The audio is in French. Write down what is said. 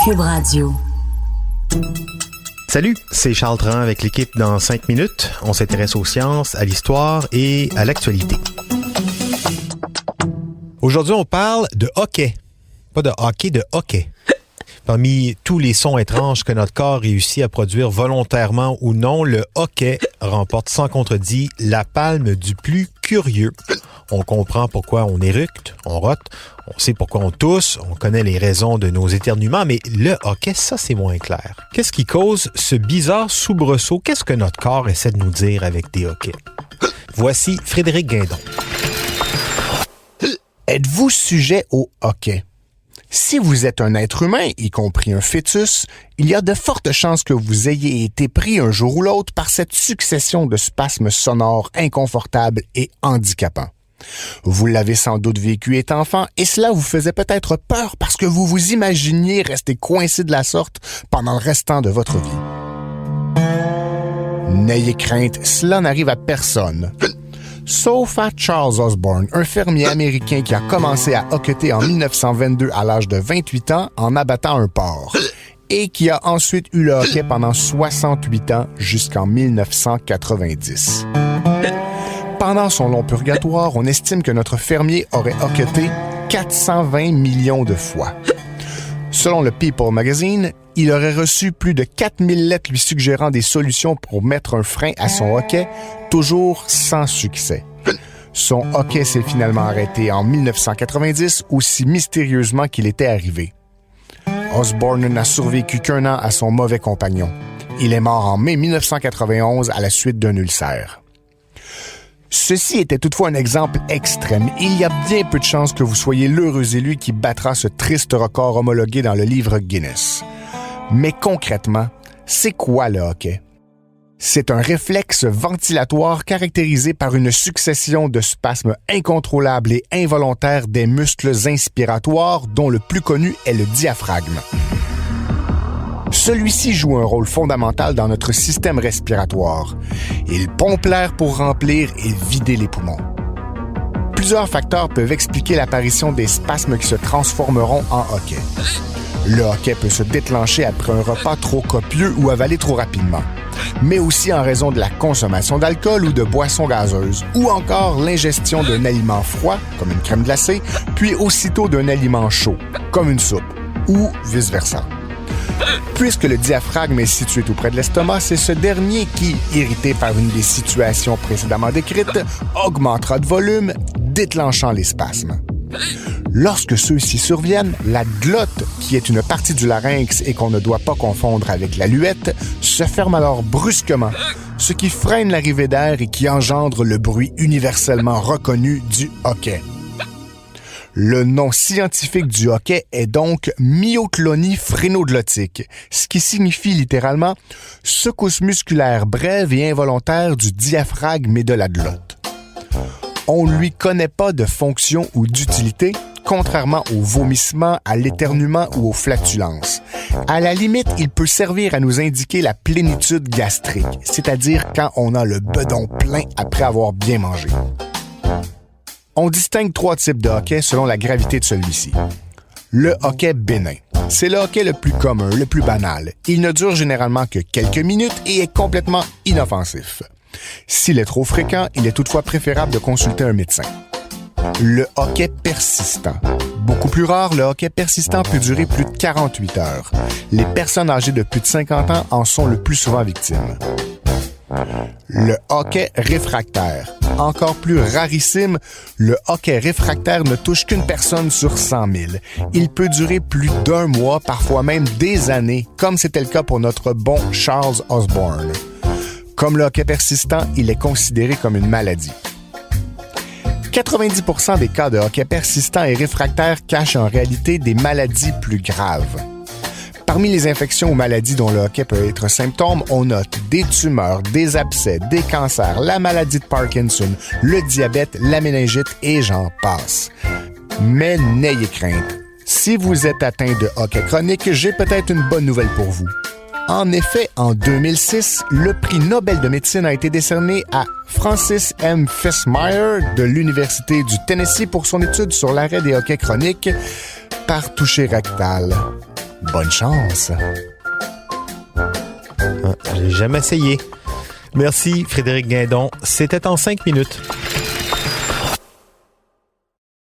Cube Radio. Salut, c'est Charles Tran avec l'équipe dans 5 minutes. On s'intéresse aux sciences, à l'histoire et à l'actualité. Aujourd'hui, on parle de hockey. Pas de hockey, de hockey. Parmi tous les sons étranges que notre corps réussit à produire volontairement ou non, le hockey remporte sans contredit la palme du plus curieux. On comprend pourquoi on éructe, on rote, on sait pourquoi on tousse, on connaît les raisons de nos éternuements, mais le hockey, ça, c'est moins clair. Qu'est-ce qui cause ce bizarre soubresaut? Qu'est-ce que notre corps essaie de nous dire avec des hockey? Voici Frédéric Guindon. Êtes-vous sujet au hockey? Si vous êtes un être humain, y compris un fœtus, il y a de fortes chances que vous ayez été pris un jour ou l'autre par cette succession de spasmes sonores inconfortables et handicapants. Vous l'avez sans doute vécu étant enfant et cela vous faisait peut-être peur parce que vous vous imaginiez rester coincé de la sorte pendant le restant de votre vie. N'ayez crainte, cela n'arrive à personne. Sauf à Charles Osborne, un fermier américain qui a commencé à hoqueter en 1922 à l'âge de 28 ans en abattant un porc et qui a ensuite eu le hockey pendant 68 ans jusqu'en 1990. Pendant son long purgatoire, on estime que notre fermier aurait hoqueté 420 millions de fois. Selon le People Magazine, il aurait reçu plus de 4000 lettres lui suggérant des solutions pour mettre un frein à son hockey, toujours sans succès. Son hockey s'est finalement arrêté en 1990, aussi mystérieusement qu'il était arrivé. Osborne n'a survécu qu'un an à son mauvais compagnon. Il est mort en mai 1991 à la suite d'un ulcère. Ceci était toutefois un exemple extrême. Il y a bien peu de chances que vous soyez l'heureux élu qui battra ce triste record homologué dans le livre Guinness. Mais concrètement, c'est quoi le hockey? C'est un réflexe ventilatoire caractérisé par une succession de spasmes incontrôlables et involontaires des muscles inspiratoires dont le plus connu est le diaphragme. Celui-ci joue un rôle fondamental dans notre système respiratoire. Il pompe l'air pour remplir et vider les poumons. Plusieurs facteurs peuvent expliquer l'apparition des spasmes qui se transformeront en hockey. Le hockey peut se déclencher après un repas trop copieux ou avalé trop rapidement, mais aussi en raison de la consommation d'alcool ou de boissons gazeuses, ou encore l'ingestion d'un aliment froid, comme une crème glacée, puis aussitôt d'un aliment chaud, comme une soupe, ou vice-versa. Puisque le diaphragme est situé tout près de l'estomac, c'est ce dernier qui, irrité par une des situations précédemment décrites, augmentera de volume, déclenchant les spasmes. Lorsque ceux-ci surviennent, la glotte, qui est une partie du larynx et qu'on ne doit pas confondre avec la luette, se ferme alors brusquement, ce qui freine l'arrivée d'air et qui engendre le bruit universellement reconnu du hockey. Le nom scientifique du hockey est donc myoclonie phrénoglottique, ce qui signifie littéralement secousse musculaire brève et involontaire du diaphragme et de la glotte. On ne lui connaît pas de fonction ou d'utilité, contrairement au vomissement, à l'éternuement ou aux flatulences. À la limite, il peut servir à nous indiquer la plénitude gastrique, c'est-à-dire quand on a le bedon plein après avoir bien mangé. On distingue 3 types de hockey selon la gravité de celui-ci. Le hockey bénin. C'est le hockey le plus commun, le plus banal. Il ne dure généralement que quelques minutes et est complètement inoffensif. S'il est trop fréquent, il est toutefois préférable de consulter un médecin. Le hockey persistant. Beaucoup plus rare, le hockey persistant peut durer plus de 48 heures. Les personnes âgées de plus de 50 ans en sont le plus souvent victimes. Le hockey réfractaire. Encore plus rarissime, le hockey réfractaire ne touche qu'une personne sur 100 000. Il peut durer plus d'1 mois, parfois même des années, comme c'était le cas pour notre bon Charles Osborne. Comme le hockey persistant, il est considéré comme une maladie. 90% des cas de hockey persistant et réfractaire cachent en réalité des maladies plus graves. Parmi les infections ou maladies dont le hockey peut être symptôme, on note des tumeurs, des abcès, des cancers, la maladie de Parkinson, le diabète, la méningite et j'en passe. Mais n'ayez crainte. Si vous êtes atteint de hockey chronique, j'ai peut-être une bonne nouvelle pour vous. En effet, en 2006, le prix Nobel de médecine a été décerné à Francis M. Fessmeyer de l'Université du Tennessee pour son étude sur l'arrêt des hoquets chroniques par toucher rectal. Bonne chance. J'ai jamais essayé. Merci, Frédéric Guindon. C'était en 5 minutes.